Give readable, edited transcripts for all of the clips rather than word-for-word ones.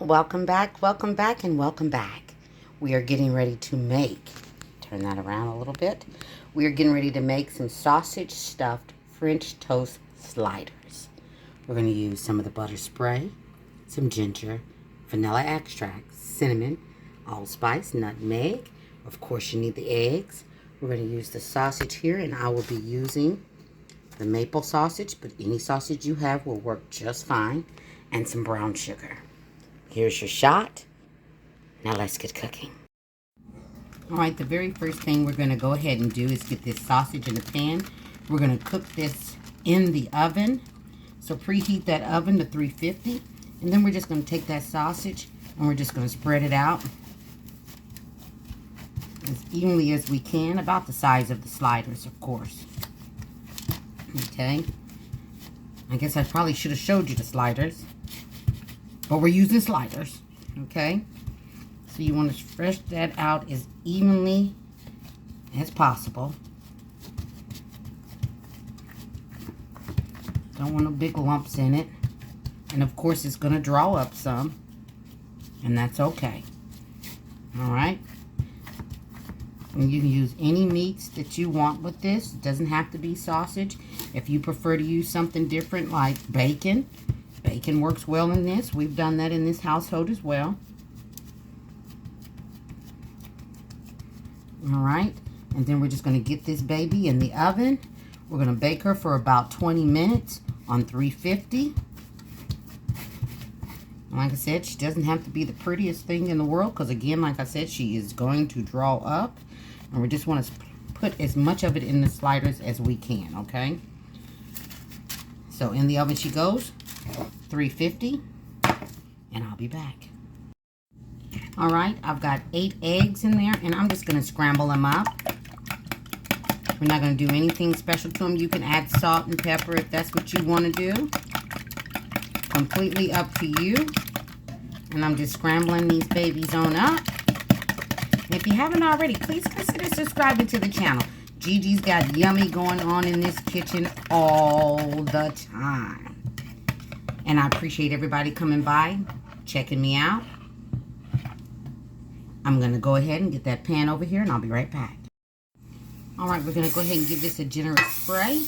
welcome back, and welcome back. We are getting ready to make, turn that around a little bit. We are getting ready to make some sausage stuffed French toast sliders. We're going to use some of the butter spray, some ginger, vanilla extract, cinnamon, allspice, nutmeg. Of course, you need the eggs. We're going to use the sausage here, and I will be using the maple sausage, but any sausage you have will work just fine, and some brown sugar. Here's your shot. Now let's get cooking. All right, the very first thing we're going to go ahead and do is get this sausage in the pan. We're going to cook this in the oven. So preheat that oven to 350. And then we're just going to take that sausage and we're just going to spread it out as evenly as we can, about the size of the sliders, of course. Okay. I guess I probably should have showed you the sliders, but we're using sliders. Okay. So you want to spread that out as evenly as possible. Don't want no big lumps in it. And of course it's going to draw up some, and that's okay. All right. And you can use any meats that you want with this. It doesn't have to be sausage. If you prefer to use something different like bacon, bacon works well in this. We've done that in this household as well. All right. And then we're just going to get this baby in the oven. We're going to bake her for about 20 minutes on 350. Like I said, she doesn't have to be the prettiest thing in the world because, again, like I said, she is going to draw up. And we just want to put as much of it in the sliders as we can, okay? So in the oven she goes, 350, and I'll be back. All right, I've got 8 eggs in there, and I'm just going to scramble them up. We're not going to do anything special to them. You can add salt and pepper if that's what you want to do. Completely up to you. And I'm just scrambling these babies on up. If you haven't already, please consider subscribing to the channel. Gigi's got yummy going on in this kitchen all the time. And I appreciate everybody coming by, checking me out. I'm going to go ahead and get that pan over here, and I'll be right back. All right, we're going to go ahead and give this a generous spray.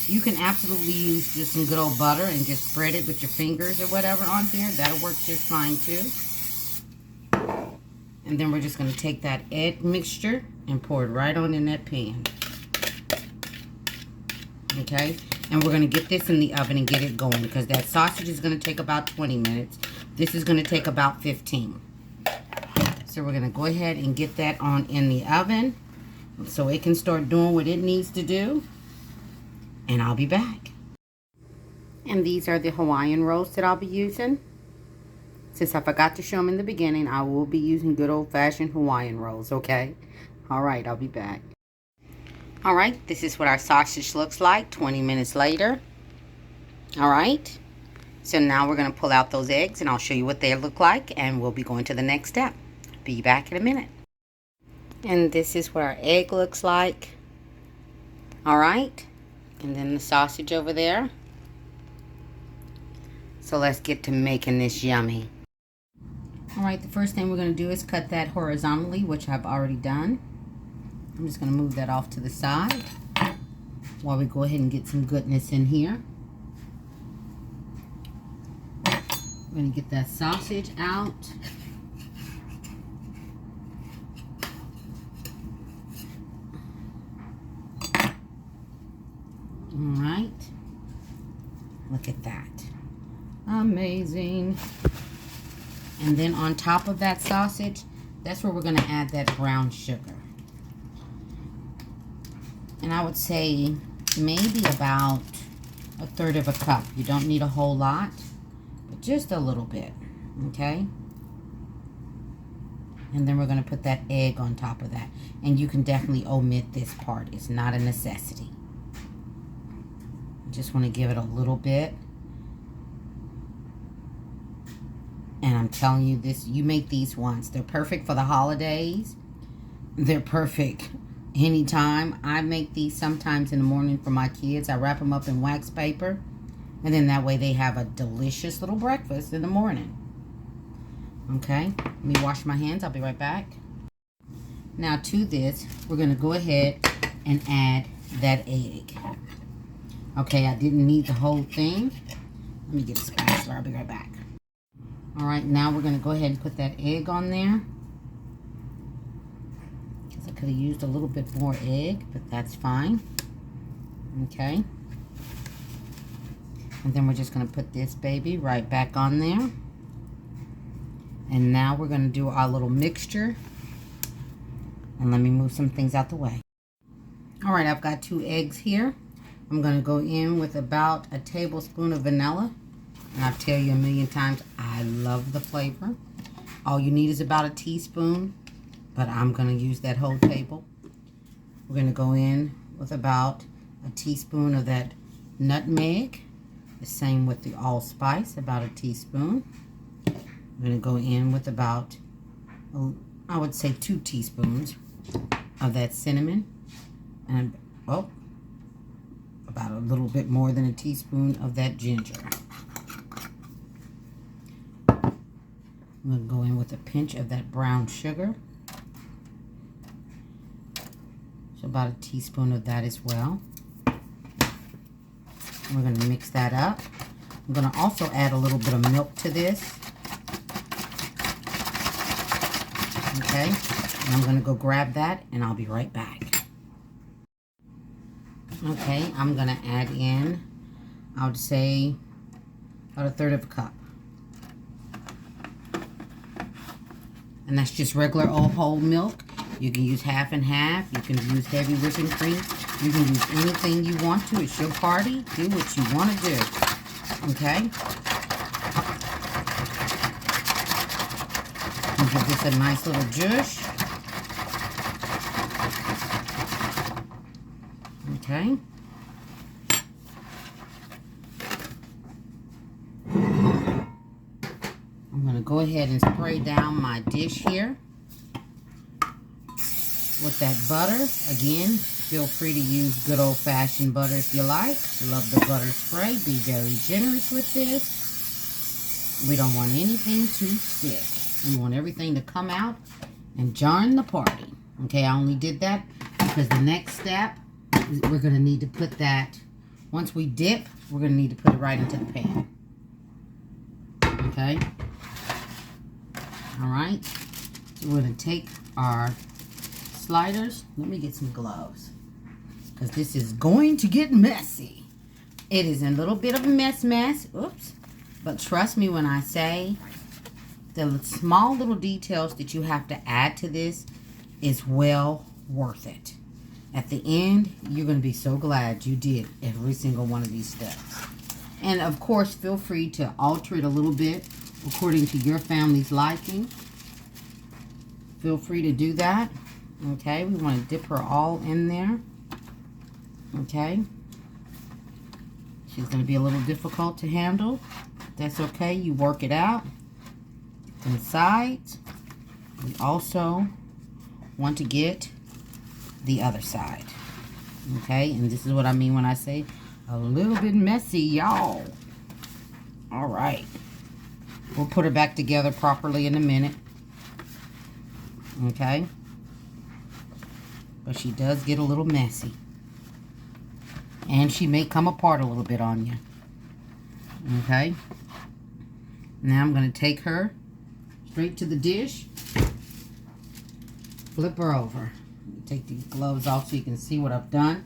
You can absolutely use just some good old butter and just spread it with your fingers or whatever on here. That'll work just fine too. And then we're just going to take that egg mixture and pour it right on in that pan. Okay? And we're going to get this in the oven and get it going because that sausage is going to take about 20 minutes. This is going to take about 15. So we're going to go ahead and get that on in the oven so it can start doing what it needs to do. And I'll be back. And these are the Hawaiian rolls that I'll be using. Since I forgot to show them in the beginning, I will be using good old-fashioned Hawaiian rolls, okay? All right, I'll be back. All right, this is what our sausage looks like 20 minutes later. All right. So now we're going to pull out those eggs, and I'll show you what they look like, and we'll be going to the next step. Be back in a minute. And this is what our egg looks like. All right. And then the sausage over there. So let's get to making this yummy. Alright, the first thing we're going to do is cut that horizontally, which I've already done. I'm just going to move that off to the side while we go ahead and get some goodness in here. We're going to get that sausage out. Alright, look at that. Amazing. And then on top of that sausage, that's where we're going to add that brown sugar. And I would say maybe about 1/3 of a cup. You don't need a whole lot, but just a little bit, okay? And then we're going to put that egg on top of that. And you can definitely omit this part. It's not a necessity. Just want to give it a little bit. And I'm telling you this, you make these once. They're perfect for the holidays. They're perfect anytime. I make these sometimes in the morning for my kids. I wrap them up in wax paper And then that way they have a delicious little breakfast in the morning. Okay, let me wash my hands. I'll be right back. Now to this, we're going to go ahead and add that egg. Okay, I didn't need the whole thing. Let me get a spatula. I'll be right back. All right, now we're going to go ahead and put that egg on there. Because I could have used a little bit more egg, but that's fine. Okay. And then we're just going to put this baby right back on there. And now we're going to do our little mixture. And let me move some things out the way. All right, I've got 2 eggs here. I'm going to go in with about a tablespoon of vanilla. And I'll tell you a million times, I love the flavor. All you need is about a teaspoon, but I'm going to use that whole table. We're going to go in with about a teaspoon of that nutmeg. The same with the allspice, about a teaspoon. I'm going to go in with about, I would say 2 teaspoons of that cinnamon. And, about a little bit more than a teaspoon of that ginger. I'm going to go in with a pinch of that brown sugar. So about a teaspoon of that as well. We're going to mix that up. I'm going to also add a little bit of milk to this. Okay, and I'm going to go grab that and I'll be right back. Okay, I'm going to add in, I would say, about a 1/3 of a cup. And that's just regular old whole milk. You can use half and half. You can use heavy whipping cream. You can use anything you want to. It's your party. Do what you want to do. Okay? And give this a nice little zhuzh. Okay? I'm going to go ahead and spray down my dish here with that butter. Again, feel free to use good old-fashioned butter if you like. Love the butter spray. Be very generous with this. We don't want anything to stick. We want everything to come out and join the party. Okay, I only did that because the next step is we're going to need to put that, once we dip, we're going to need to put it right into the pan. Okay? All right. So we're going to take our sliders. Let me get some gloves because this is going to get messy. It is a little bit of a mess. Oops. But trust me when I say the small little details that you have to add to this is well worth it. At the end, you're going to be so glad you did every single one of these steps. And of course, feel free to alter it a little bit according to your family's liking. Feel free to do that. Okay, we want to dip her all in there. Okay. She's going to be a little difficult to handle. That's okay. You work it out. From the sides. We also want to get the other side. Okay, and this is what I mean when I say a little bit messy, y'all. All right. We'll put her back together properly in a minute. Okay. But she does get a little messy. And she may come apart a little bit on you. Okay. Now I'm going to take her straight to the dish. Flip her over. Take these gloves off so you can see what I've done.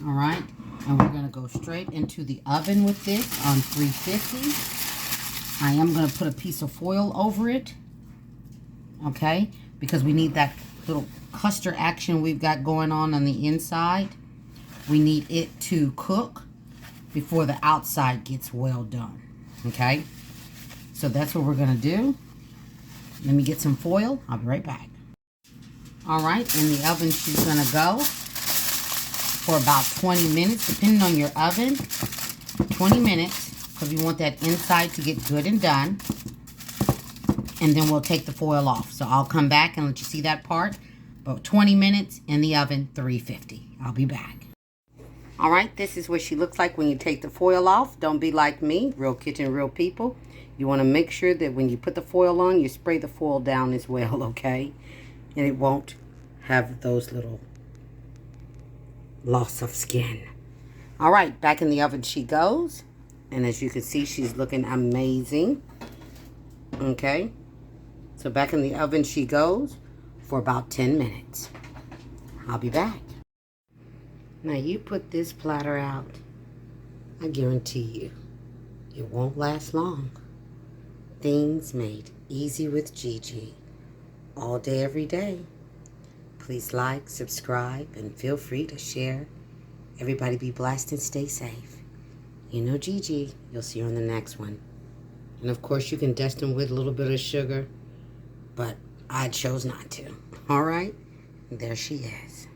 All right. And we're going to go straight into the oven with this on 350. I am going to put a piece of foil over it. Okay. Because we need that little cluster action we've got going on the inside. We need it to cook before the outside gets well done. Okay. So that's what we're going to do. Let me get some foil. I'll be right back. All right. In the oven she's going to go for about 20 minutes, depending on your oven. 20 minutes, because we want that inside to get good and done. And then we'll take the foil off. So I'll come back and let you see that part. About 20 minutes in the oven, 350. I'll be back. All right, this is what she looks like when you take the foil off. Don't be like me, real kitchen, real people. You want to make sure that when you put the foil on, you spray the foil down as well, okay? And it won't have those little loss of skin. All right, back in the oven she goes. And as you can see, she's looking amazing. Okay, so back in the oven she goes for about 10 minutes. I'll be back. Now you put this platter out, I guarantee you, it won't last long. Things made easy with Gigi. All day, every day. Please like, subscribe, and feel free to share. Everybody be blessed and stay safe. You know Gigi. You'll see her on the next one. And of course you can dust them with a little bit of sugar, but I chose not to. All right, there she is.